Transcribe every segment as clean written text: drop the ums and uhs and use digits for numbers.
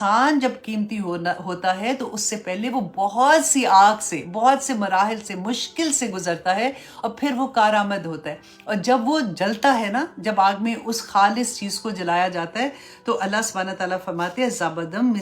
انسان جب قیمتی ہوتا ہے تو اس سے پہلے وہ بہت سی آگ سے، بہت سے مراحل سے، مشکل سے گزرتا ہے، اور پھر وہ کارآمد ہوتا ہے. اور جب وہ جلتا ہے نا، جب آگ میں اس خالص چیز کو جلایا جاتا ہے، تو اللہ سبحانہ تعالیٰ فرماتے ہیں زبدم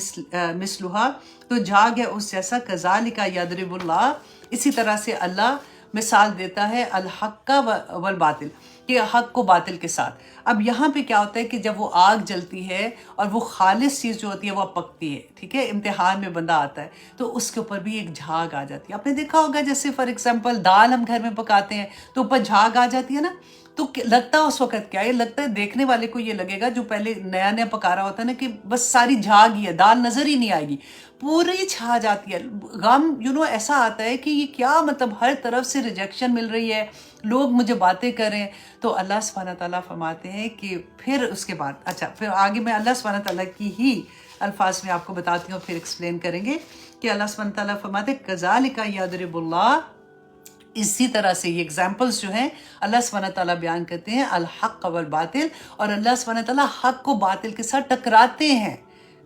مثلھا، تو جھاگ ہے اس جیسا، کذالک یضرب اللہ، اسی طرح سے اللہ مثال دیتا ہے الحق والباطل، کہ حق کو باطل کے ساتھ. اب یہاں پہ کیا ہوتا ہے کہ جب وہ آگ جلتی ہے اور وہ خالص چیز جو ہوتی ہے وہ پکتی ہے، ٹھیک ہے، امتحان میں بندہ آتا ہے، تو اس کے اوپر بھی ایک جھاگ آ جاتی ہے. آپ نے دیکھا ہوگا جیسے فار ایگزامپل دال ہم گھر میں پکاتے ہیں تو اوپر جھاگ آ جاتی ہے نا، تو لگتا اس وقت کیا ہے، لگتا ہے دیکھنے والے کو یہ لگے گا جو پہلے نیا نیا پکا رہا ہوتا ہے نا، کہ بس ساری جھاگ ہی ہے، دال نظر ہی نہیں آئے گی، پوری چھا جاتی ہے. غم ایسا آتا ہے کہ یہ کیا مطلب، ہر طرف سے ریجیکشن مل رہی ہے، لوگ مجھے باتیں کریں. تو اللہ سبحانہ تعالیٰ فرماتے ہیں کہ پھر اس کے بعد، اچھا پھر آگے میں اللہ سبحانہ تعالیٰ کی ہی الفاظ میں آپ کو بتاتی ہوں، پھر ایکسپلین کریں گے کہ اللہ سبحانہ تعالیٰ فرماتے ہیں کذالک یضرب اللہ، اسی طرح سے یہ ایگزامپلس جو ہیں اللہ سبحانہ تعالیٰ بیان کرتے ہیں الحق والباطل، اور اللہ سبحانہ تعالیٰ حق کو باطل کے ساتھ ٹکراتے ہیں.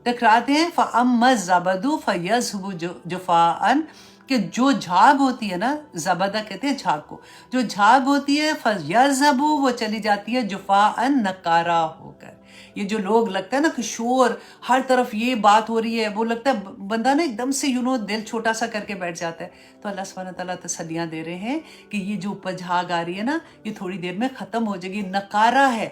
فَأَمَّا الزَّبَدُ فَيَذْهَبُ جُفَاءً، کہ جو جھاگ ہوتی ہے نا، زبدہ کہتے ہیں جھاگ کو، جو جھاگ ہوتی ہے فَيَذْهَبُ، وہ چلی جاتی ہے جُفَاءً، نکارا ہو کر. یہ جو لوگ لگتا ہے نا کہ شور ہر طرف یہ بات ہو رہی ہے، وہ لگتا ہے بندہ نا ایک دم سے دل چھوٹا سا کر کے بیٹھ جاتا ہے. تو اللہ سبحانہ تعالیٰ تسلیاں دے رہے ہیں کہ یہ جو اوپر جھاگ آ رہی ہے نا، یہ تھوڑی دیر میں ختم ہو جائے گی، نکارا ہے،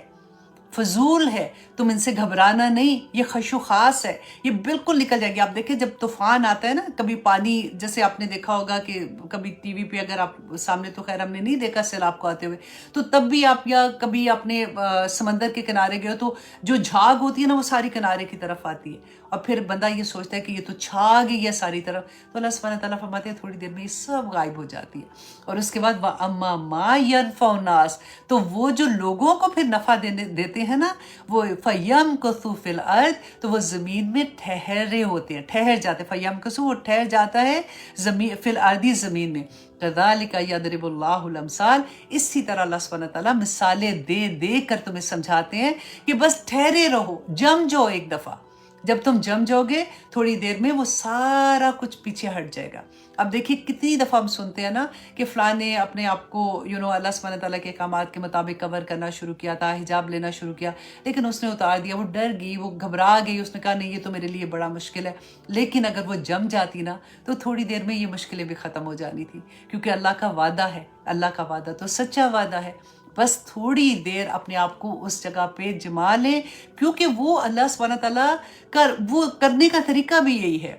فضول ہے، تم ان سے گھبرانا نہیں، یہ خش و خاص ہے، یہ بالکل نکل جائے گی. آپ دیکھیں جب طوفان آتا ہے نا، کبھی پانی، جیسے آپ نے دیکھا ہوگا کہ کبھی ٹی وی پہ، اگر آپ سامنے تو خیر ہم نے نہیں دیکھا سیلاب کو آتے ہوئے، تو تب بھی آپ یا کبھی اپنے سمندر کے کنارے گئے تو جو جھاگ ہوتی ہے نا وہ ساری کنارے کی طرف آتی ہے، اور پھر بندہ یہ سوچتا ہے کہ یہ تو چھا گئی ہے ساری طرف. تو اللہ سبحانہ تعالیٰ فرماتے ہیں تھوڑی دیر میں یہ سب غائب ہو جاتی ہے. اور اس کے بعد وَأَمَّا مَا يَنفَعُ النَّاسَ، تو وہ جو لوگوں کو پھر نفع دیتے ہیں نا، وہ فَيَمْكُثُ فِي الْأَرْضِ، تو وہ زمین میں ٹھہرے ہوتے ہیں، ٹھہر جاتے ہیں. فَيَمْكُثُ، وہ ٹھہر جاتا ہے فِي الْأَرْضِ، زمین میں. كَذَلِكَ يَضْرِبُ اللَّهُ الْأَمْثَالَ، اسی طرح اللہ سبحانہ تعالیٰ مثالیں دے دے کر تمہیں سمجھاتے ہیں کہ بس ٹھہرے رہو، جم جاؤ ایک دفعہ. جب تم جم جاؤ گے تھوڑی دیر میں وہ سارا کچھ پیچھے ہٹ جائے گا. اب دیکھیے کتنی دفعہ ہم سنتے ہیں نا کہ فلاں نے اپنے آپ کو اللہ سبحانہ تعالیٰ کے احکامات کے مطابق کور کرنا شروع کیا تھا، حجاب لینا شروع کیا، لیکن اس نے اتار دیا، وہ ڈر گئی، وہ گھبرا گئی، اس نے کہا نہیں یہ تو میرے لیے بڑا مشکل ہے. لیکن اگر وہ جم جاتی نا تو تھوڑی دیر میں یہ مشکلیں بھی ختم ہو جانی تھی، کیونکہ اللہ کا وعدہ ہے، اللہ کا وعدہ تو سچا وعدہ ہے. بس تھوڑی دیر اپنے آپ کو اس جگہ پہ جما لیں، کیونکہ وہ اللہ سبحانہ تعالیٰ کا وہ کرنے کا طریقہ بھی یہی ہے.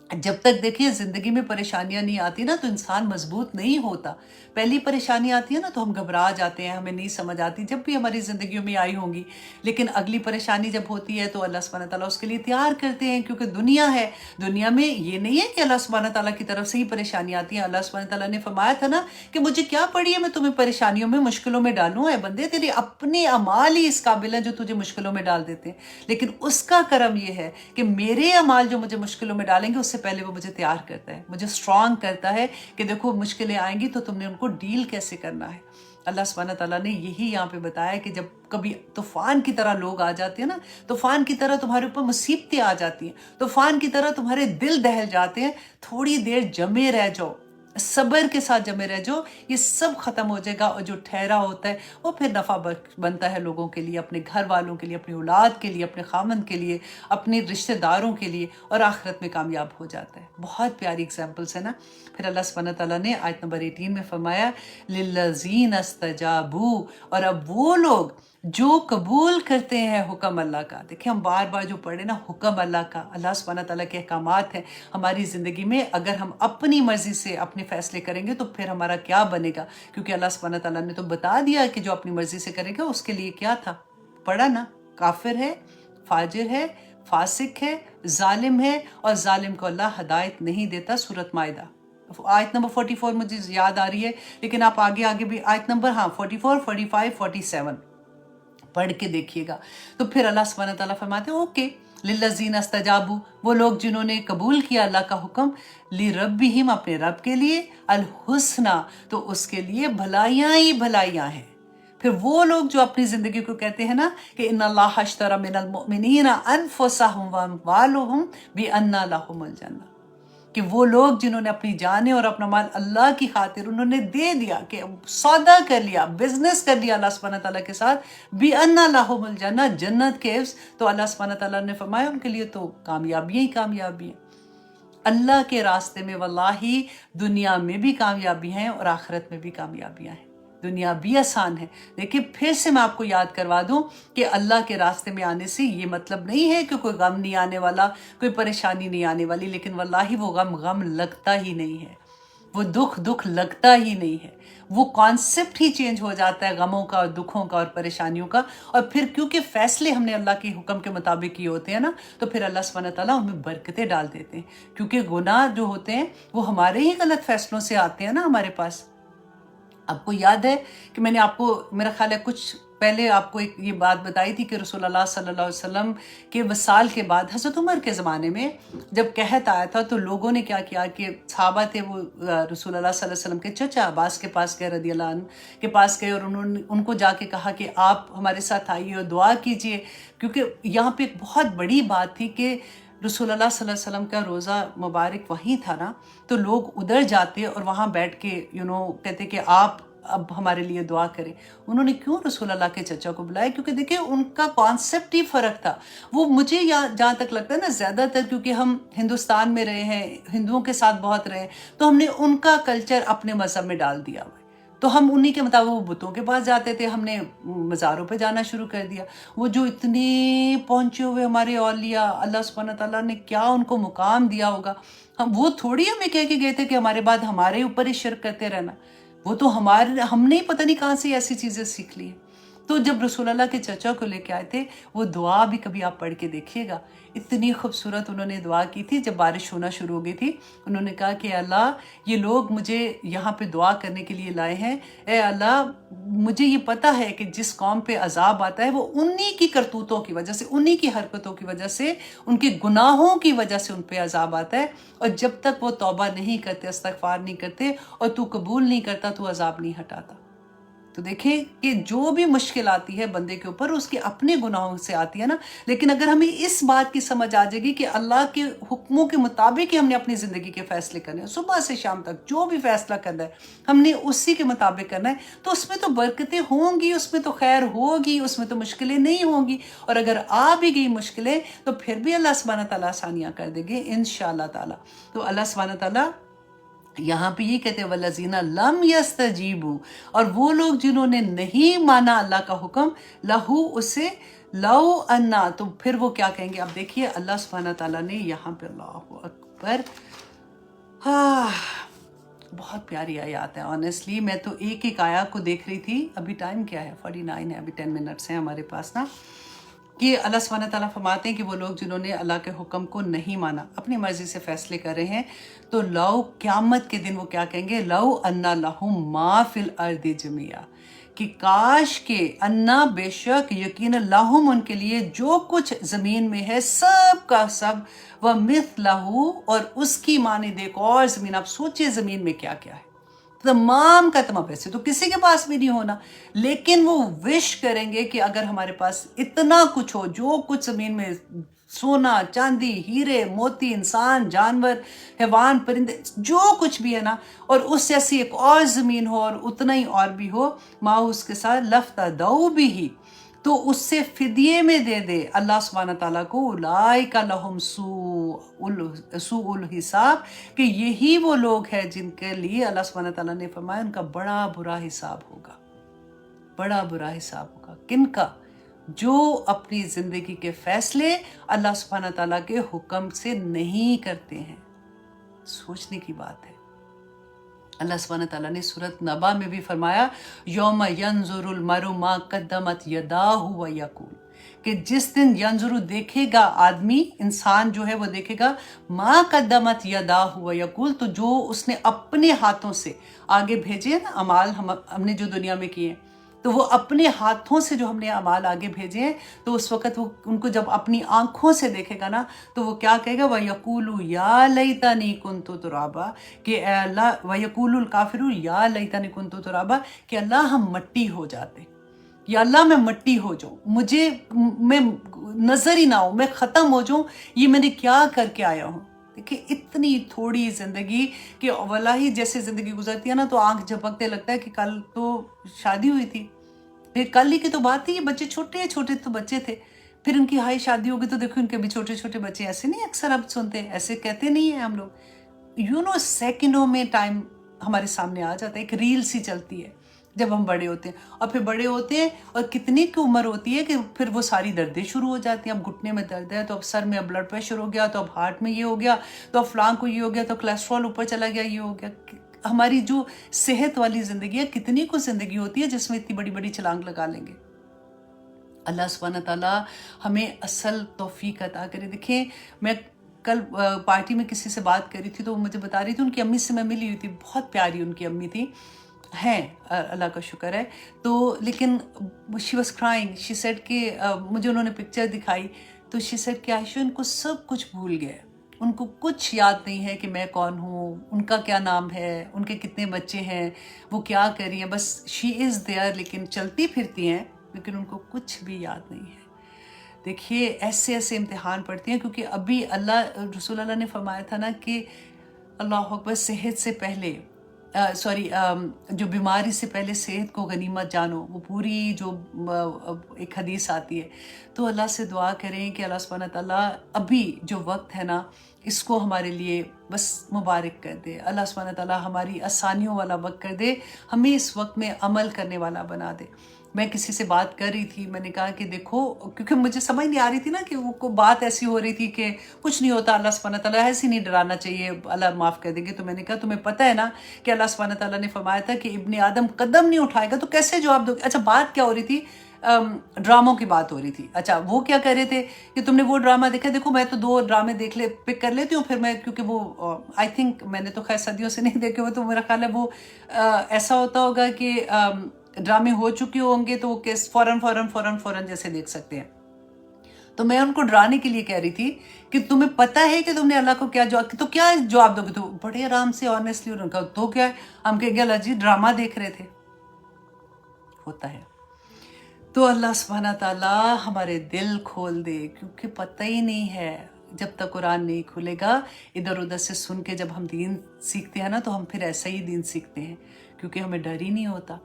جب تک دیکھیے زندگی میں پریشانیاں نہیں آتی نا تو انسان مضبوط نہیں ہوتا. پہلی پریشانی آتی ہے نا تو ہم گھبرا جاتے ہیں، ہمیں نہیں سمجھ آتی، جب بھی ہماری زندگیوں میں آئی ہوں گی. لیکن اگلی پریشانی جب ہوتی ہے تو اللہ سبحانہ تعالیٰ اس کے لیے تیار کرتے ہیں، کیونکہ دنیا ہے، دنیا میں یہ نہیں ہے کہ اللہ سبحانہ تعالیٰ کی طرف سے ہی پریشانی آتی ہیں. اللہ سبحانہ تعالیٰ نے فرمایا تھا نا کہ مجھے کیا پڑی ہے میں تمہیں پریشانیوں میں، مشکلوں میں ڈالوں. ہے بندے تیرے اپنے اعمال ہی اس قابل ہیں جو تجھے مشکلوں میں ڈال دیتے ہیں، لیکن اس کا کرم یہ ہے کہ میرے اعمال جو مجھے مشکلوں میں ڈالیں گے اس سے پہلے وہ مجھے تیار کرتا ہے، مجھے اسٹرانگ کرتا ہے کہ دیکھو مشکلیں آئیں گی تو تم نے ان کو ڈیل کیسے کرنا ہے. اللہ سبحانہ تعالیٰ نے یہی یہاں پہ بتایا کہ جب کبھی طوفان کی طرح لوگ آ جاتے ہیں نا، طوفان کی طرح تمہارے اوپر مصیبتیں آ جاتی ہیں، طوفان کی طرح تمہارے دل دہل جاتے ہیں، تھوڑی دیر جمے رہ جاؤ، صبر کے ساتھ جمے رہ جاؤ، یہ سب ختم ہو جائے گا. اور جو ٹھہرا ہوتا ہے وہ پھر نفع بنتا ہے لوگوں کے لیے، اپنے گھر والوں کے لیے، اپنی اولاد کے لیے، اپنے خامند کے لیے، اپنے رشتہ داروں کے لیے، اور آخرت میں کامیاب ہو جاتا ہے. بہت پیاری اگزامپلس ہے نا. پھر اللہ سبحانہ تعالیٰ نے آیت نمبر 18 میں فرمایا للذین استجابوا، اور اب وہ لوگ جو قبول کرتے ہیں حکم اللہ کا. دیکھیں ہم بار بار جو پڑھیں نا، حکم اللہ کا، اللہ سبحانہ تعالیٰ کے احکامات ہیں ہماری زندگی میں. اگر ہم اپنی مرضی سے اپنے فیصلے کریں گے تو پھر ہمارا کیا بنے گا، کیونکہ اللہ سبحانہ تعالیٰ نے تو بتا دیا کہ جو اپنی مرضی سے کرے گا اس کے لیے کیا تھا، پڑھا نا، کافر ہے، فاجر ہے، فاسق ہے، ظالم ہے، اور ظالم کو اللہ ہدایت نہیں دیتا. سورۃ مائدہ آیت نمبر 44 مجھے یاد آ رہی ہے، لیکن آپ آگے بھی آیت نمبر 44، 45، 47 پڑھ کے دیکھیے گا. تو پھر اللہ سبحانہ تعالیٰ فرماتے ہیں اوکے للذین استجابوا، وہ لوگ جنہوں نے قبول کیا اللہ کا حکم، لربہم، اپنے رب کے لیے، الحسنہ، تو اس کے لیے بھلائیاں ہی بھلائیاں ہیں. پھر وہ لوگ جو اپنی زندگی کو کہتے ہیں نا کہ ان اللہ اشتری من المؤمنین انفسہم واموالہم بان لہم الجنہ، کہ وہ لوگ جنہوں نے اپنی جانیں اور اپنا مال اللہ کی خاطر انہوں نے دے دیا، کہ سودا کر لیا، بزنس کر لیا اللہ سبحانہ تعالیٰ کے ساتھ، بِأَنَّ لَهُمُ الْجَنَّةَ، جنت کے عوض، تو اللہ سبحانہ تعالیٰ نے فرمایا ان کے لیے تو کامیابی ہی کامیابی ہے۔ اللہ کے راستے میں واللہ دنیا میں بھی کامیابی ہیں اور آخرت میں بھی کامیابیاں ہیں، دنیا بھی آسان ہے۔ لیکن پھر سے میں آپ کو یاد کروا دوں کہ اللہ کے راستے میں آنے سے یہ مطلب نہیں ہے کہ کوئی غم نہیں آنے والا، کوئی پریشانی نہیں آنے والی، لیکن واللہ وہ غم لگتا ہی نہیں ہے، وہ دکھ لگتا ہی نہیں ہے، وہ کانسیپٹ ہی چینج ہو جاتا ہے غموں کا اور دکھوں کا اور پریشانیوں کا۔ اور پھر کیونکہ فیصلے ہم نے اللہ کے حکم کے مطابق کیے ہوتے ہیں نا، تو پھر اللہ سبحانہ تعالیٰ ان میں برکتیں ڈال دیتے ہیں، کیونکہ گناہ جو ہوتے ہیں وہ ہمارے ہی غلط فیصلوں سے آتے ہیں نا ہمارے پاس۔ آپ کو یاد ہے کہ میں نے آپ کو میرا خیال ہے کچھ پہلے آپ کو ایک یہ بات بتائی تھی کہ رسول اللہ صلی اللہ علیہ وسلم کے وصال کے بعد حضرت عمر کے زمانے میں جب قحط آیا تھا تو لوگوں نے کیا کیا کہ صحابہ تھے وہ رسول اللہ صلی اللہ علیہ وسلم کے چچا عباس کے پاس گئے رضی اللہ عنہ کے پاس گئے، اور انہوں نے ان کو جا کے کہا کہ آپ ہمارے ساتھ آئیے اور دعا کیجئے، کیونکہ یہاں پہ ایک بہت بڑی بات تھی کہ رسول اللہ صلی اللہ علیہ وسلم کا روزہ مبارک وہیں تھا نا، تو لوگ ادھر جاتے اور وہاں بیٹھ کے کہتے کہ آپ اب ہمارے لیے دعا کریں۔ انہوں نے کیوں رسول اللہ کے چچا کو بلایا؟ کیونکہ دیکھیں ان کا کانسیپٹ ہی فرق تھا۔ وہ مجھے جہاں تک لگتا ہے نا، زیادہ تر کیونکہ ہم ہندوستان میں رہے ہیں، ہندوؤں کے ساتھ بہت رہے، تو ہم نے ان کا کلچر اپنے مذہب میں ڈال دیا ہوا ہے، تو ہم انہی کے مطابق وہ بتوں کے پاس جاتے تھے، ہم نے مزاروں پہ جانا شروع کر دیا۔ وہ جو اتنے پہنچے ہوئے ہمارے اولیاء، اللہ سبحانہ تعالیٰ نے کیا ان کو مقام دیا ہوگا، وہ تھوڑی ہمیں کہہ کے گئے تھے کہ ہمارے بعد ہمارے اوپر ہی شرک کرتے رہنا، وہ تو ہم نے پتہ نہیں کہاں سے ایسی چیزیں سیکھ لی ہیں۔ تو جب رسول اللہ کے چچا کو لے کے آئے تھے، وہ دعا بھی کبھی آپ پڑھ کے دیکھیے گا، اتنی خوبصورت انہوں نے دعا کی تھی۔ جب بارش ہونا شروع ہو گئی تھی، انہوں نے کہا کہ اللہ یہ لوگ مجھے یہاں پہ دعا کرنے کے لیے لائے ہیں، اے اللہ مجھے یہ پتہ ہے کہ جس قوم پہ عذاب آتا ہے وہ انہی کی کرتوتوں کی وجہ سے، انہی کی حرکتوں کی وجہ سے، ان کے گناہوں کی وجہ سے ان پہ عذاب آتا ہے، اور جب تک وہ توبہ نہیں کرتے، استغفار نہیں کرتے اور تو قبول نہیں کرتا، تو عذاب نہیں ہٹاتا۔ تو دیکھیں کہ جو بھی مشکل آتی ہے بندے کے اوپر اس کے اپنے گناہوں سے آتی ہے نا، لیکن اگر ہمیں اس بات کی سمجھ آ جائے گی کہ اللہ کے حکموں کے مطابق ہی ہم نے اپنی زندگی کے فیصلے کرنے ہیں، صبح سے شام تک جو بھی فیصلہ کرنا ہے ہم نے اسی کے مطابق کرنا ہے، تو اس میں تو برکتیں ہوں گی، اس میں تو خیر ہوگی، اس میں تو مشکلیں نہیں ہوں گی، اور اگر آ بھی گئی مشکلیں تو پھر بھی اللہ سبحانہ تعالیٰ آسانیاں کر دے گے انشاءاللہ تعالیٰ۔ تو اللہ سبحانہ تعالیٰ یہاں پہ یہ کہتے ہیں وَالَّذِينَ لَمْ يَسْتَجِيبُوا، اور وہ لوگ جنہوں نے نہیں مانا اللہ کا حکم، لہو اسے، لو انا، تو پھر وہ کیا کہیں گے؟ اب دیکھیے اللہ سبحانہ تعالیٰ نے یہاں پہ، اللہ اکبر، بہت پیاری آیات ہیں۔ آنیسٹلی میں تو ایک ایک آیات کو دیکھ رہی تھی، ابھی ٹائم کیا ہے؟ 49 ہے، ابھی 10 منٹس ہیں ہمارے پاس نا، کہ اللہ سبحانہ تعالیٰ فرماتے ہیں کہ وہ لوگ جنہوں نے اللہ کے حکم کو نہیں مانا، اپنی مرضی سے فیصلے کر رہے ہیں، تو لو، قیامت کے دن وہ کیا کہیں گے؟ لو انا لہم ما فی الارض جميعا، کہ کاش کے، انا بے شک، یقینا، لہم ان کے لیے، جو کچھ زمین میں ہے سب کا سب، ومثلہ، اور اس کی مانند ایک اور زمین، آپ سوچئے زمین میں کیا کیا ہے، تمام کا تمام، پیسے تو کسی کے پاس بھی نہیں ہونا، لیکن وہ وش کریں گے کہ اگر ہمارے پاس اتنا کچھ ہو، جو کچھ زمین میں سونا، چاندی، ہیرے، موتی، انسان، جانور، حیوان، پرندے، جو کچھ بھی ہے نا، اور اس جیسی ایک اور زمین ہو اور اتنا ہی اور بھی ہو، ماں اس کے ساتھ لفتدوا بھی، تو اس سے فدیے میں دے دے اللہ سبحانہ تعالیٰ کو، اولئک لہم سوء الحساب، کہ یہی وہ لوگ ہیں جن کے لیے اللہ سبحانہ تعالیٰ نے فرمایا ان کا بڑا برا حساب ہوگا، بڑا برا حساب ہوگا۔ کن کا؟ جو اپنی زندگی کے فیصلے اللہ سبحانہ تعالیٰ کے حکم سے نہیں کرتے ہیں۔ سوچنے کی بات ہے۔ اللہ سبحانہ تعالیٰ نے سورۃ نبا میں بھی فرمایا، یوم ینظر المرء ما قدمت یداہ ویقول، کہ جس دن ینظر دیکھے گا آدمی، انسان جو ہے وہ دیکھے گا، ما قدمت یداہ ویقول، تو جو اس نے اپنے ہاتھوں سے آگے بھیجے نا اعمال، ہم نے جو دنیا میں کیے ہیں، تو وہ اپنے ہاتھوں سے جو ہم نے اعمال آگے بھیجے ہیں، تو اس وقت وہ ان کو جب اپنی آنکھوں سے دیکھے گا نا، تو وہ کیا کہے گا؟ وَيَقُولُ يَا لَيْتَنِي كُنْتُ تُرَابًا، کہ اے اللہ، وَيَقُولُ الْكَافِرُ يَا لَيْتَنِي كُنْتُ تُرَابًا، کہ اللہ ہم مٹی ہو جاتے، या अल्लाह मैं मट्टी हो जाऊं, मैं नजर ही ना हो, मैं खत्म हो जाऊं, ये मैंने क्या करके आया हूं। देखिए इतनी थोड़ी जिंदगी कि वल्लाही जैसे जिंदगी गुजरती है ना तो आंख झपकते लगता है कि कल तो शादी हुई थी, फिर कल ही की तो बात थी, ये बच्चे छोटे छोटे तो बच्चे थे, फिर उनकी हाई शादी होगी तो देखो इनके भी छोटे छोटे बच्चे। ऐसे नहीं अक्सर अब सुनते हैं, ऐसे कहते नहीं है हम लोग। सेकंडों में टाइम हमारे सामने आ जाता है, एक रील सी चलती है जब हम बड़े होते हैं, और फिर बड़े होते हैं और कितनी की उम्र होती है कि फिर वो सारी दर्दें शुरू हो जाती हैं। अब घुटने में दर्द है तो अब सर में ब्लड प्रेशर हो गया, तो अब हार्ट में ये हो गया, तो अब फ्लांग को ये हो गया, तो कोलेस्ट्रॉल ऊपर चला गया, ये हो गया। हमारी जो सेहत वाली जिंदगी है, कितनी को जिंदगी होती है जिसमें इतनी बड़ी बड़ी छलांग लगा लेंगे। अल्लाह सुब्हानहू ताला हमें असल तौफीक अता करे। देखें मैं कल पार्टी में किसी से बात करी थी तो वो मुझे बता रही थी, उनकी अम्मी से मैं मिली हुई थी, बहुत प्यारी उनकी अम्मी थी, हैं अल्लाह का शुक्र है। तो लेकिन she was crying, she said कि मुझे उन्होंने पिक्चर दिखाई तो शी सेड कि आयशा उनको सब कुछ भूल गए, उनको कुछ याद नहीं है कि मैं कौन हूँ, उनका क्या नाम है, उनके कितने बच्चे हैं, वो क्या कर रही हैं, बस शी इज़ देयर, लेकिन चलती फिरती हैं लेकिन उनको कुछ भी याद नहीं है। देखिए ऐसे ऐसे इम्तिहान पड़ते हैं, क्योंकि अभी रसूल अल्लाह ने फरमाया था ना कि अल्लाह अकबर, सेहत से पहले जो बीमारी से पहले सेहत को गनीमत जानो, वो पूरी जो एक हदीस आती है। तो अल्लाह से दुआ करें कि अल्लाह सुब्हानहू तआला अभी जो वक्त है ना इसको हमारे लिए बस मुबारक कर दे, अल्लाह सुब्हानहू तआला हमारी आसानियों वाला वक्त कर दे, हमें इस वक्त में अमल करने वाला बना दे। मैं किसी से बात कर रही थी, मैंने कहा कि देखो, क्योंकि मुझे समझ नहीं आ रही थी ना कि वो को बात ऐसी हो रही थी कि कुछ नहीं होता, अल्लाह सुब्हानहू तआला ऐसे नहीं डराना चाहिए, अल्लाह माफ़ कर देंगे। तो मैंने कहा तुम्हें पता है ना कि अल्लाह सुब्हानहू तआला ने फरमाया था कि इब्ने आदम कदम नहीं उठाएगा तो कैसे जवाब दोगे। अच्छा बात क्या हो रही थी, ड्रामों की बात हो रही थी। अच्छा वो क्या कह रहे थे कि तुमने वो ड्रामा देखा, देखो मैं तो 2 ड्रामे पिक कर लेती हूँ, फिर मैं, क्योंकि वो आई थिंक मैंने तो खैर सदियों से नहीं देखे हुए, तो मेरा ख्याल है वो ऐसा होता होगा कि ड्रामे हो चुके होंगे तो वो फौरन जैसे देख सकते हैं। तो मैं उनको डराने के लिए कह रही थी कि तुम्हें पता है कि तुमने अल्लाह को क्या जवाब, तो क्या जवाब दोगे। तो बड़े आराम से ऑनेस्टली उन्होंने कहा तो क्या है, हम कहेंगे अल्लाह जी ड्रामा देख रहे थे। होता है। तो अल्लाह सुब्हानहू तआला हमारे दिल खोल दे, क्योंकि पता ही नहीं है, जब तक कुरान नहीं खुलेगा, इधर उधर से सुन के जब हम दीन सीखते हैं ना तो हम फिर ऐसा ही दीन सीखते हैं, क्योंकि हमें डर ही नहीं होता।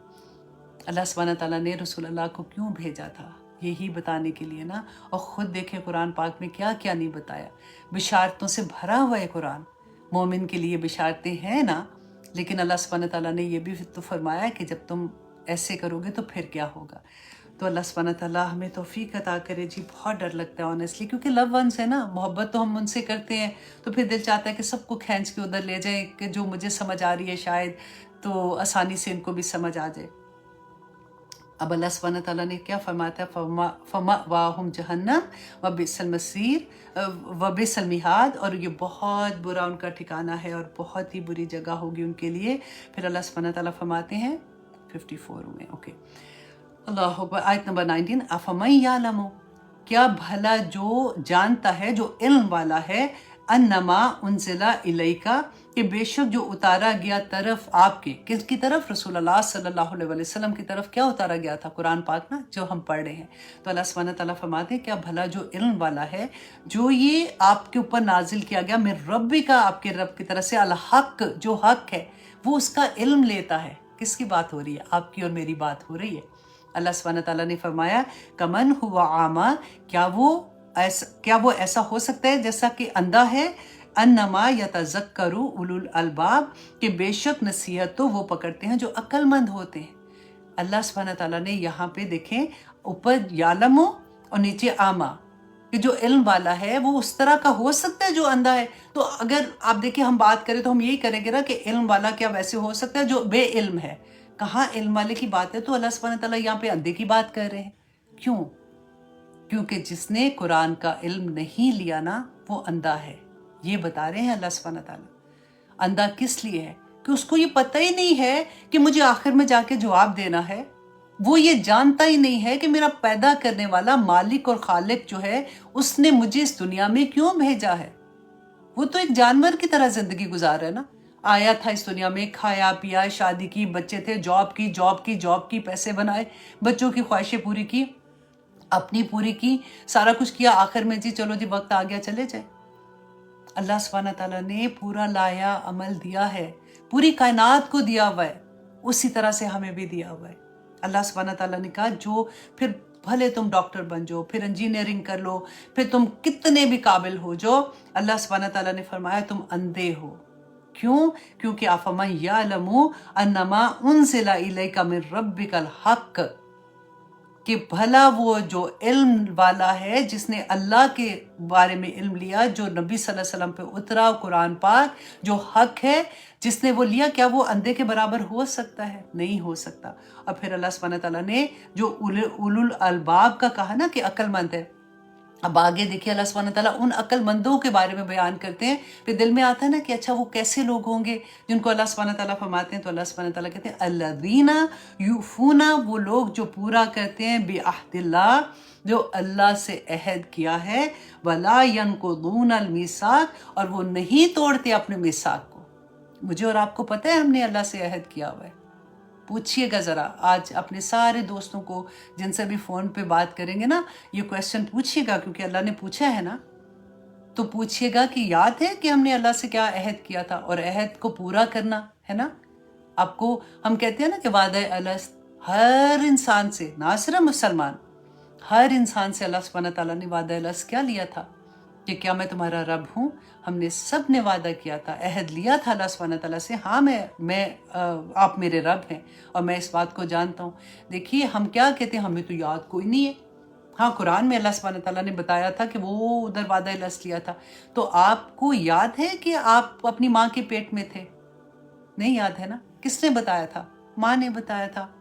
अल्लाह सुब्हानहू तआला ने रसूल अल्लाह को क्यों भेजा था, यही बताने के लिए ना। और ख़ुद देखें कुरान पाक में क्या क्या नहीं बताया, बिशारतों से भरा हुआ है कुरान, मोमिन के लिए बिशारतें हैं ना। लेकिन अल्लाह सुब्हानहू तआला ने यह भी तो फरमाया कि जब तुम ऐसे करोगे तो फिर क्या होगा। तो अल्लाह सुब्हानहू तआला हमें तौफीक अता करे। जी बहुत डर लगता है ऑनेस्टली, क्योंकि लव वंस है ना, मोहब्बत तो हम उनसे करते हैं, तो फिर दिल चाहता है कि सबको खींच के उधर ले जाएं कि जो मुझे समझ आ रही है शायद तो आसानी से इनको भी समझ आ जाए। अब अल्लाह सुब्हानहू तआला ने क्या फरमाया था, फमा वाहुम जहन्नम व बिसल मसीर व बिसल मिहाद, और ये बहुत बुरा उनका ठिकाना है और बहुत ही बुरी जगह होगी उनके लिए। फिर अल्लाह सुब्हानहू तआला फरमाते हैं 54 में, ओके अल्लाह अकबर, आयत नंबर 19, अफमन यालमु, क्या भला जो जानता है, जो इल्म वाला है, अन्नमा उनजिला इलैका, कि बेशक जो उतारा गया तरफ आपके, किसकी तरफ, रसूलुल्लाह सल्लल्लाहु अलैहि वसल्लम की तरफ क्या उतारा गया था, कुरान पाक ना जो हम पढ़ रहे हैं। तो अल्लाह सुब्हानहू तआला फरमाते हैं क्या भला जो इल्म वाला है, जो ये आपके ऊपर नाजिल किया गया मेरे रब्बी का, आपके रब की तरफ से, अल हक, जो हक है वो उसका इल्म लेता है। किसकी बात हो रही है, आपकी और मेरी बात हो रही है। अल्लाह सुब्हानहू तआला ने फरमाया कमन हुआ आमा, क्या वो ऐसा हो सकता है जैसा कि अंधा है, अन्नमा यतज़क्करु उलुल अलबाब, कि बेशक नसीहत तो वो पकड़ते हैं जो अक्लमंद होते हैं। अल्लाह सुब्हानहू तआला ने यहाँ पे देखें, ऊपर यालमो और नीचे आमा, कि जो इल्म वाला है वो उस तरह का हो सकता है जो अंधा है। तो अगर आप देखिए हम बात करें तो हम यही करेंगे ना कि इल्म वाला क्या वैसे हो सकता है जो बे इल्म है। कहाँ इल्म वाले की बात है, तो अल्लाह सुब्हानहू तआला यहाँ पे अंधे की बात कर रहे हैं। क्यों? क्योंकि जिसने कुरान का इल्म नहीं लिया ना वो अंधा है, ये बता रहे हैं अल्लाह सुब्हानहू तआला। अंधा किस लिए है कि उसको ये पता ही नहीं है कि मुझे आखिर में जाके जवाब देना है। वो ये जानता ही नहीं है कि मेरा पैदा करने वाला मालिक और खालिक जो है उसने मुझे इस दुनिया में क्यों भेजा है। वो तो एक जानवर की तरह जिंदगी गुजार रहा है ना। आया था इस दुनिया में, खाया पिया, शादी की, बच्चे थे, जॉब की, पैसे बनाए, बच्चों की ख्वाहिशें पूरी की, अपनी पूरी की, सारा कुछ किया, आखिर में जी चलो जी वक्त आ गया चले जाए। अल्लाह सुब्हानहू तआला ने पूरा लाया अमल दिया है, पूरी कायनात को दिया हुआ है, उसी तरह से हमें भी दिया हुआ है। अल्लाह सुब्हानहू तआला ने कहा जो फिर भले तुम डॉक्टर बन जाओ, फिर इंजीनियरिंग कर लो, फिर तुम कितने भी काबिल हो जो, अल्लाह सुब्हानहू तआला ने फरमाया तुम अंधे हो। क्यों? क्योंकि अफमन यअलमु अन्नमा उनज़िला इलैका मिन रब्बिकल हक़, कि भला वो जो इल्म वाला है, जिसने अल्लाह के बारे में इल्म लिया, जो नबी सल्लल्लाहु अलैहि वसल्लम पे उतरा कुरान पाक, जो हक है, जिसने वो लिया, क्या वो अंधे के बराबर हो सकता है? नहीं हो सकता। और फिर अल्लाह सुब्हानहू तआला ने जो उलुल अलबाब का कहा ना कि अक्लमंद है, अब आगे देखिए अल्लाह सुब्हानहू तआला उन अक्लमंदों के बारे में बयान करते हैं। फिर दिल में आता है ना कि अच्छा वो कैसे लोग होंगे जिनको अल्लाह सुब्हानहू तआला फरमाते हैं, तो अल्लाह सुब्हानहू तआला कहते हैं अल्लज़ीना यूफूना, वो लोग जो पूरा करते हैं बिअहदिल्लाह, जो अल्लाह से अहद किया है, वला यनकुदूनल मीसाक, और वो नहीं तोड़ते अपने मीसाक को। मुझे और आपको पता है हमने अल्लाह से अहद किया हुआ है। पूछिएगा ज़रा आज अपने सारे दोस्तों को जिनसे भी फ़ोन पे बात करेंगे ना, ये क्वेश्चन पूछिएगा, क्योंकि अल्लाह ने पूछा है ना, तो पूछिएगा कि याद है कि हमने अल्लाह से क्या अहद किया था, और अहद को पूरा करना है ना। आपको हम कहते हैं ना कि वादा अलस्त, हर इंसान से, ना सिर्फ मुसलमान, हर इंसान से अल्लाह सुब्हानहू तआला ने वादा अलस्त क्या लिया था कि क्या मैं तुम्हारा रब हूँ। हमने सब ने वादा किया था, अहद लिया था अल्लाह सुब्हानहू तआला से, हाँ आप मेरे रब हैं और मैं इस बात को जानता हूँ। देखिए हम क्या कहते हैं, हमें तो याद कोई नहीं है। हाँ, कुरान में अल्लाह सुब्हानहू तआला ने बताया था कि वो उधर वादा अलस्त लिया था। तो आपको याद है कि आप अपनी माँ के पेट में थे? नहीं याद है ना। किसने बताया था? माँ ने बताया था।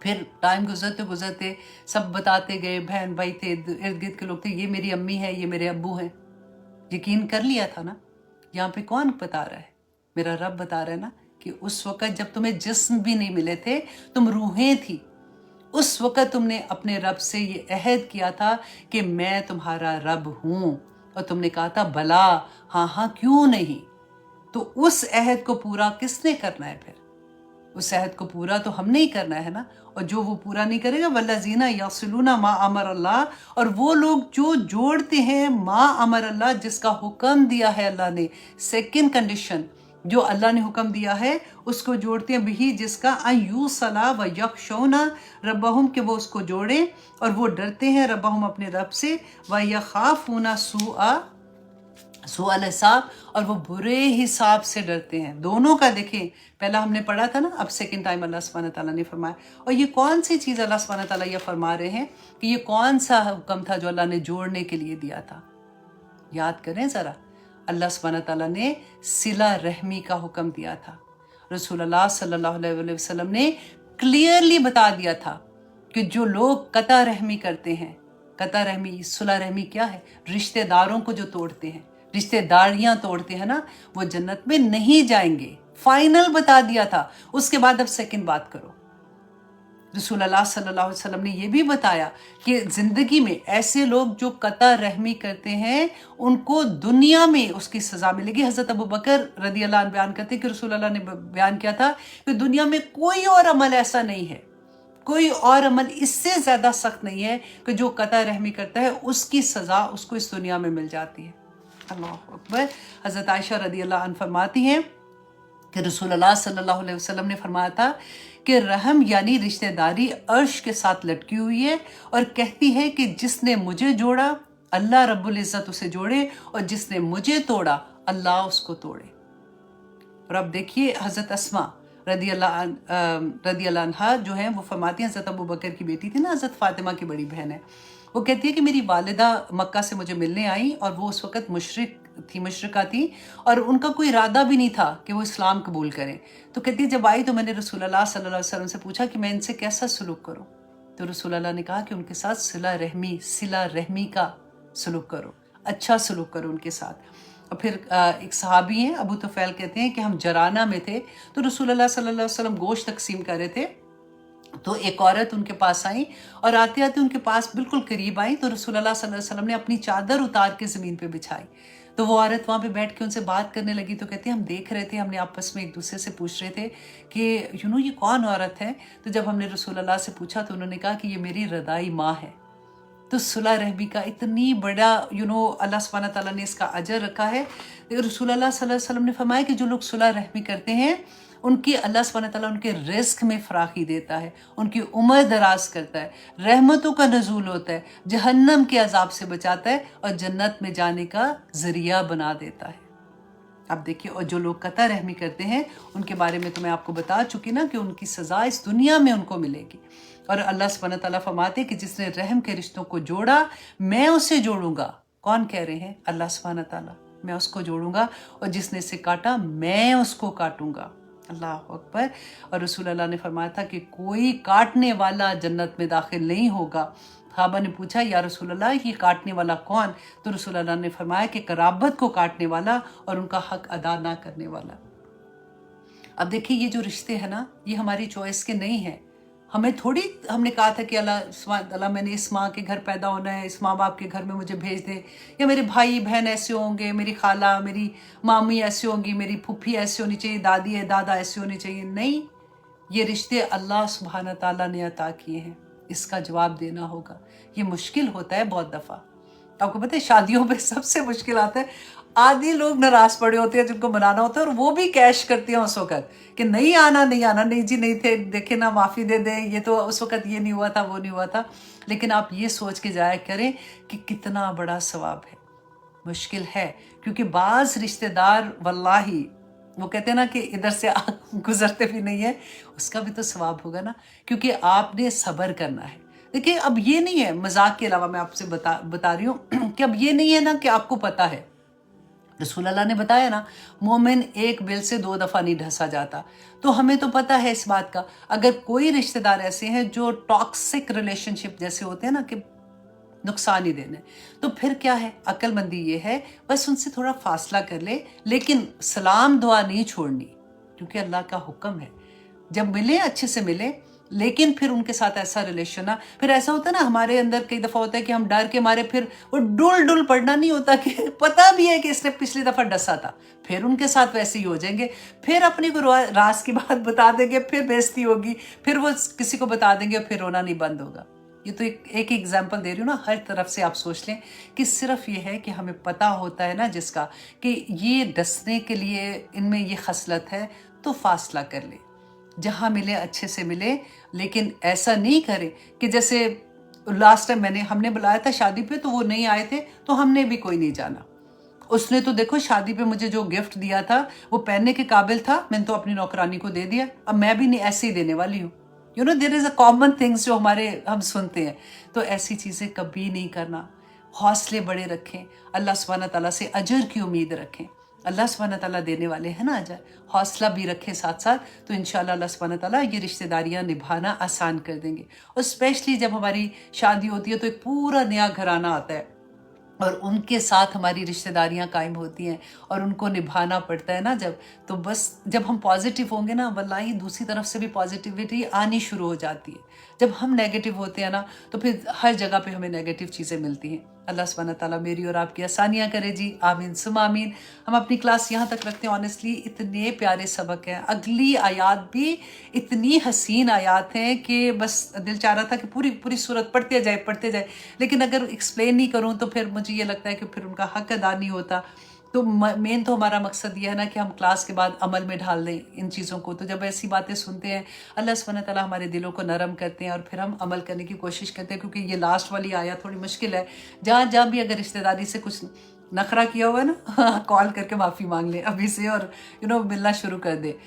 फिर टाइम गुजरते गुजरते सब बताते गए, बहन भाई थे, इर्द गिर्द के लोग थे, ये मेरी अम्मी है, ये मेरे अब्बू हैं। यकीन कर लिया था ना। यहाँ पे कौन बता रहा है? मेरा रब बता रहा है ना कि उस वक़्त जब तुम्हें जिस्म भी नहीं मिले थे, तुम रूहें थी, उस वक़्त तुमने अपने रब से ये अहद किया था कि मैं तुम्हारा रब हूँ, और तुमने कहा था भला, हाँ हाँ क्यों नहीं। तो उस अहद को पूरा किसने करना है? फिर उस अहद को पूरा तो हमने ही करना है ना। और जो वो पूरा नहीं करेगा, वल्लज़ीना यस्लूना मा अमर अल्लाह, और वो लोग जो जोड़ते हैं मा अमर अल्लाह, जिसका हुक्म दिया है अल्लाह ने। सेकंड कंडीशन, जो अल्लाह ने हुक्म दिया है उसको जोड़ते हैं, बिही, जिसका अयूसला व यखशौना रब्बहुम, के वो उसको जोड़ें और वो डरते हैं रब्बहुम अपने रब से, व यखाफूना सुअल हिसाब, और वो बुरे हिसाब से डरते हैं। दोनों का देखें, पहला हमने पढ़ा था ना, अब सेकंड टाइम अल्लाह सुब्हानहू तआला ने फरमाया। और ये कौन सी चीज़ अल्लाह सुब्हानहू तआला ये फरमा रहे हैं कि ये कौन सा हुक्म था जो अल्लाह ने जोड़ने के लिए दिया था? याद करें ज़रा। अल्लाह सुब्हानहू तआला ने सिला रहमी का हुक्म दिया था। रसूलुल्लाह सल्लल्लाहु अलैहि वसल्लम ने क्लियरली बता दिया था कि जो लोग कता रहमी करते हैं, कता रहमी, सुलह रहमी क्या है? रिश्तेदारों को जो तोड़ते हैं, रिश्तेदारियां तोड़ते हैं ना, वो जन्नत में नहीं जाएंगे। फाइनल बता दिया था। उसके बाद अब सेकंड बात करो। रसूलुल्लाह सल्लल्लाहु अलैहि वसल्लम ने ये भी बताया कि ज़िंदगी में ऐसे लोग जो कता रहमी करते हैं, उनको दुनिया में उसकी सज़ा मिलेगी। हज़रत अबू बकर रज़ी अल्लाह अन्हु बयान करते हैं कि रसूलुल्लाह ने बयान किया था कि दुनिया में कोई और अमल ऐसा नहीं है, कोई और अमल इससे ज़्यादा सख्त नहीं है कि जो कता रहमी करता है उसकी सज़ा उसको इस दुनिया में मिल जाती है। अल्लाह अकबर। हज़रत आयशा रज़ी अल्लाह अन्हा फरमाती हैं कि रसूलुल्लाह सल्लल्लाहु अलैहि वसल्लम ने फरमाया था कि रहम यानी रिश्तेदारी अर्श के साथ लटकी हुई है और कहती है कि जिसने मुझे जोड़ा अल्लाह रब्बुल इज़्ज़त उसे जोड़े, और जिसने मुझे तोड़ा अल्लाह उसको तोड़े। और अब देखिए हज़रत अस्मा रज़ी अल्लाह अन्हा जो है वो फरमाती हैं, हज़रत अबू बकर की बेटी थी ना, हज़रत फ़ातिमा की बड़ी बहन है, वो कहती है कि मेरी वालिदा मक्का से मुझे मिलने आई और वो उस वक़्त मुशरिका थी और उनका कोई इरादा भी नहीं था कि वो इस्लाम कबूल करें। तो कहती है जब आई तो मैंने रसूलुल्लाह सल्लल्लाहु अलैहि वसल्लम से पूछा कि मैं इनसे कैसा सलूक करूं, तो रसूलुल्लाह ने कहा कि उनके साथ सिला रहमी का सलूक करो, अच्छा सलूक करो उनके साथ। और फिर एक सहाबी हैं अबू तुफैल, कहते हैं कि हम जराना में थे तो रसूलुल्लाह सल्लल्लाहु अलैहि वसल्लम गोश्त तकसीम कर रहे थे, तो एक औरत उनके पास आई और आते आते उनके पास बिल्कुल करीब आई तो रसूलुल्लाह सल्लल्लाहु अलैहि वसल्लम ने अपनी चादर उतार के ज़मीन पे बिछाई। تو वो औरत वहाँ पे बैठ के उनसे बात करने लगी, तो कहती है हम देख रहे थे, हमने आपस में एक दूसरे से पूछ रहे थे कि ये कौन औरत है। तो जब हमने रसूल अल्लाह से पूछा तो उन्होंने कहा कि ये मेरी रदाई माँ है। तो सुलह रहमी का इतनी बड़ा अल्लाह सुब्हानहू तआला ने इसका अजर रखा है। रसूल अल्लाह सल्लल्लाहु अलैहि वसल्लम ने फरमाया कि जो लोग सुलह रहमी करते हैं उनकी अल्लाह सुब्हानहू तआला उनके रिस्क में फराखी देता है, उनकी उम्र दराज करता है, रहमतों का नज़ूल होता है, जहन्नम के अजाब से बचाता है और जन्नत में जाने का ज़रिया बना देता है। अब देखिए, और जो लोग कता रहमी करते हैं उनके बारे में तो मैं आपको बता चुकी ना कि उनकी सज़ा इस दुनिया में उनको मिलेगी। और अल्लाह सुब्हानहू तआला फरमाते कि जिसने रहम के रिश्तों को जोड़ा मैं उसे जोड़ूंगा। कौन कह रहे हैं? अल्लाह सुब्हानहू तआला। मैं उसको जोड़ूंगा, और जिसने इसे काटा मैं उसको काटूंगा। अल्लाह अकबर। और रसूल अल्लाह ने फरमाया था कि कोई काटने वाला जन्नत में दाखिल नहीं होगा। सहाबा ने पूछा या रसूल अल्लाह ये काटने वाला कौन? तो रसूल अल्लाह ने फरमाया कि कराबत को काटने वाला और उनका हक अदा ना करने वाला। अब देखिए, ये जो रिश्ते हैं ना, ये हमारी चॉइस के नहीं हैं। हमें थोड़ी हमने कहा था कि अल्लाह मैंने इस माँ के घर पैदा होना है, इस माँ बाप के घर में मुझे भेज दे, या मेरे भाई बहन ऐसे होंगे, मेरी खाला मेरी मामी ऐसी होंगी, मेरी फुफ्फी ऐसी होनी चाहिए, दादी है दादा ऐसे होने चाहिए। नहीं, ये रिश्ते अल्लाह सुब्हानहू तआला ने अता किए हैं, इसका जवाब देना होगा। ये मुश्किल होता है बहुत दफ़ा। आपको पता है शादियों पे सबसे मुश्किल आता है, आधी लोग नाराज पड़े होते हैं जिनको मनाना होता है, और वो भी कैश करती हैं उस वक्त कि नहीं आना नहीं आना, नहीं जी नहीं थे, देखे ना माफ़ी दे दें, ये तो उस वक्त ये नहीं हुआ था वो नहीं हुआ था। लेकिन आप ये सोच के जाया करें कि कितना बड़ा सवाब है। मुश्किल है क्योंकि बाज़ रिश्तेदार वल्लाही वो कहते हैं ना कि इधर से गुजरते भी नहीं है, उसका भी तो सवाब होगा ना, क्योंकि आपने सब्र करना है। देखिए, अब ये नहीं है, मजाक के अलावा मैं आपसे बता रही हूँ कि अब ये नहीं है ना कि आपको पता है, रसूल अल्लाह ने बताया ना, मोमिन एक बिल से 2 दफ़ा नहीं ढसा जाता। तो हमें तो पता है इस बात का। अगर कोई रिश्तेदार ऐसे हैं जो टॉक्सिक रिलेशनशिप जैसे होते हैं ना कि नुकसान ही देने, तो फिर क्या है? अक्लमंदी ये है बस उनसे थोड़ा फासला कर ले, लेकिन सलाम दुआ नहीं छोड़नी, क्योंकि अल्लाह का हुक्म है। जब मिले अच्छे से मिले, लेकिन फिर उनके साथ ऐसा रिलेशन ना, फिर ऐसा होता है ना, हमारे अंदर कई दफ़ा होता है कि हम डर के मारे फिर वो डुल डुल पड़ना नहीं होता कि पता भी है कि इसने पिछली दफ़ा डसा था, फिर उनके साथ वैसे ही हो जाएंगे, फिर अपनी को राज की बात बता देंगे, फिर बेइज्जती होगी, फिर वो किसी को बता देंगे, फिर रोना नहीं बंद होगा। ये तो एक एग्जाम्पल दे रही हूँ ना, हर तरफ से आप सोच लें कि सिर्फ ये है कि हमें पता होता है ना जिसका कि ये डसने के लिए इनमें ये खसलत है, तो फासला कर ले, जहाँ मिले अच्छे से मिले। लेकिन ऐसा नहीं करे कि जैसे लास्ट टाइम हमने बुलाया था शादी पे, तो वो नहीं आए थे, तो हमने भी कोई नहीं जाना। उसने तो देखो शादी पे मुझे जो गिफ्ट दिया था वो पहनने के काबिल था, मैंने तो अपनी नौकरानी को दे दिया, अब मैं भी नहीं ऐसे ही देने वाली हूँ। There is a common things जो हम सुनते हैं। तो ऐसी चीज़ें कभी नहीं करना। हौसले बड़े रखें, अल्लाह सुब्हानहू तआला से अजर की उम्मीद रखें, अल्लाह सुब्हानहू तआला देने वाले हैं ना अजर। हौसला भी रखें साथ साथ, तो इंशाअल्लाह अल्लाह सुब्हानहू तआला ये रिश्तेदारियाँ निभाना आसान कर देंगे। और स्पेशली जब हमारी शादी होती है तो एक पूरा नया घराना आता है, और उनके साथ हमारी रिश्तेदारियां कायम होती हैं, और उनको निभाना पड़ता है ना जब, तो बस जब हम पॉजिटिव होंगे ना, वल्लाही दूसरी तरफ से भी पॉजिटिविटी आनी शुरू हो जाती है। जब हम नेगेटिव होते हैं ना, तो फिर हर जगह पे हमें नेगेटिव चीज़ें मिलती हैं। अल्लाह सुब्हानहू तआला मेरी और आपकी आसानियाँ करे जी, आमीन सुम आमीन। हम अपनी क्लास यहाँ तक रखते हैं। ऑनेस्टली इतने प्यारे सबक हैं, अगली आयात भी इतनी हसीन आयात हैं कि बस दिल चाह रहा था कि पूरी पूरी सूरत पढ़ते जाए, लेकिन अगर एक्सप्लेन नहीं करूँ तो फिर मुझे ये लगता है कि फिर उनका हक अदा नहीं होता। तो मेन तो हमारा मकसद ये है ना कि हम क्लास के बाद अमल में ढाल दें इन चीज़ों को। तो जब ऐसी बातें सुनते हैं, अल्लाह सुब्हानहू तआला हमारे दिलों को नरम करते हैं, और फिर हम अमल करने की कोशिश करते हैं। क्योंकि ये लास्ट वाली आया थोड़ी मुश्किल है, जहाँ भी अगर रिश्तेदारी से कुछ नखरा किया हुआ है ना कॉल करके माफ़ी मांग ले अभी से, और मिलना शुरू कर दे।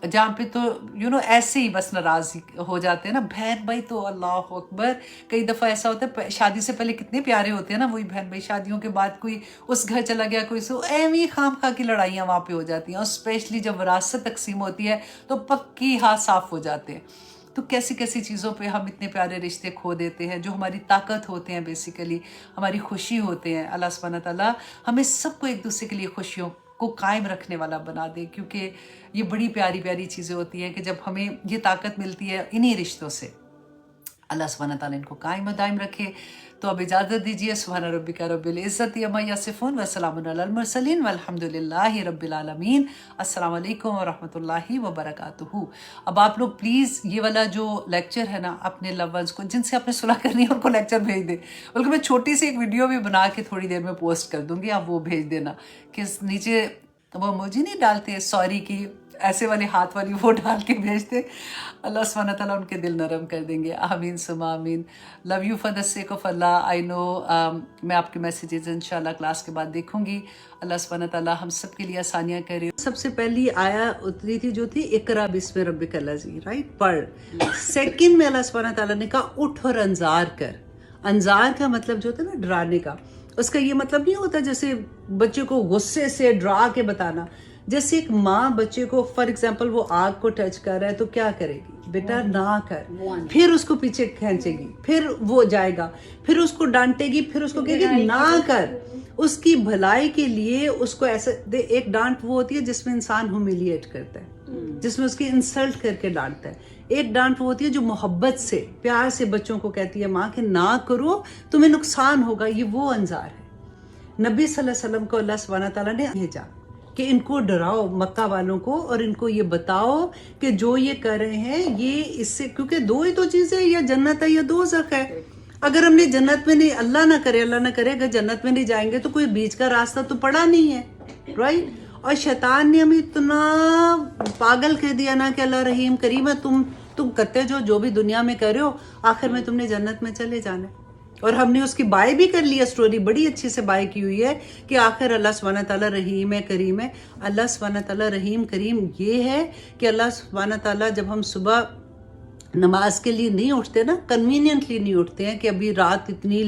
जहाँ पे तो ऐसे ही बस नाराज़ हो जाते हैं ना। बहन भाई तो अल्लाह अकबर, कई दफ़ा ऐसा होता है शादी से पहले कितने प्यारे होते हैं ना वही बहन भाई, शादियों के बाद कोई उस घर चला गया, कोई सो एवं खाम खा की लड़ाइयाँ वहाँ पे हो जाती हैं। और स्पेशली जब विरासत तकसीम होती है तो पक्की हाथ साफ हो जाते हैं। तो कैसी कैसी चीज़ों पे हम इतने प्यारे रिश्ते खो देते हैं, जो हमारी ताकत होते हैं, बेसिकली हमारी खुशी होते हैं। अल्लाह सुब्हानहू तआला हमें सबको एक दूसरे के लिए खुशियों को कायम रखने वाला बना दे, क्योंकि ये बड़ी प्यारी प्यारी चीज़ें होती हैं कि जब हमें ये ताकत मिलती है इन्हीं रिश्तों से। अल्लाह सुब्हानहू तआला इनको कायम दायम रखे। तो अब इजाज़त दीजिए। सुब्हान रब्बिका रब्बिल इज़्ज़ति अम्मा यसिफ़ून व सलामुन अलल मुरसलीन वल्हम्दुलिल्लाहि रब्बिल आलमीन। अस्सलामु अलैकुम व रहमतुल्लाहि व बरकातुहू। अब आप लोग प्लीज़ ये वाला जो लेक्चर है ना, अपने लव वंस को जिनसे आपने सुलह करनी है उनको लेक्चर भेज दें। बल्कि मैं छोटी सी एक वीडियो भी बना के थोड़ी देर में पोस्ट कर दूँगी, आप वो भेज देना कि नीचे वो इमोजी नहीं डालते सॉरी की, ऐसे वाली हाथ वाली, वो डाल के भेजते। अल्लाह सुब्हानहू तआला उनके दिल नरम कर देंगे। आमीन सुमा आमीन। Love you for the sake of Allah. I know मैं आपके मैसेजेस इंशाल्लाह क्लास के बाद देखूंगी। अल्लाह सुब्हानहू तआला हम सब के लिए आसानियाँ करे। सबसे पहली आया उतरी थी जो थी इकरा बिस्मि रब्बिकल लज़ी, राइट, पढ़। सेकंड में अल्लाह सुब्हानहू तआला ने कहा उठ और अंजार कर। अंजार का मतलब जो होता है ना डराने का, उसका ये मतलब नहीं होता जैसे बच्चे को गुस्से से डरा के बताना। जैसे एक माँ बच्चे को, फॉर एग्जाम्पल वो आग को टच कर रहा है तो क्या करेगी, बेटा ना कर, फिर उसको पीछे खींचेगी, फिर वो जाएगा, फिर उसको डांटेगी, फिर उसको कहेगी ना कर, उसकी भलाई के लिए उसको ऐसे एक डांट वो होती है जिसमें इंसान ह्यूमिलिएट करता है, जिसमें उसकी इंसल्ट करके डांटता है। एक डांट वो होती है जो मोहब्बत से प्यार से बच्चों को कहती है माँ कि ना करो तुम्हें नुकसान होगा, ये वो अंजार है। नबी सल्लल्लाहु अलैहि वसल्लम को अल्लाह सुब्हानहू तआला ने भेजा कि इनको डराओ मक्का वालों को, और इनको ये बताओ कि जो ये कर रहे हैं ये इससे, क्योंकि दो ही तो चीजें है, या जन्नत है या दोज़ख है। अगर हमने जन्नत में नहीं, अल्लाह ना करे अगर जन्नत में नहीं जाएंगे तो कोई बीच का रास्ता तो पड़ा नहीं है, राइट। और शैतान ने हमें इतना पागल कर दिया ना कि अल्लाह रहीम करीम है, तुम करते जो भी दुनिया में कर रहे हो, आखिर में तुमने जन्नत में चले जाना है। और हमने उसकी बाय भी कर लिया, स्टोरी बड़ी अच्छी से बाय की हुई है कि आखिर अल्लाह सुब्हानहू तआला रहीम है करीम है। अल्लाह सुब्हानहू तआला रहीम करीम ये है कि अल्लाह सुब्हानहू तआला जब हम सुबह नमाज के लिए नहीं उठते ना, कन्वीनियंटली नहीं उठते हैं कि अभी रात इतनी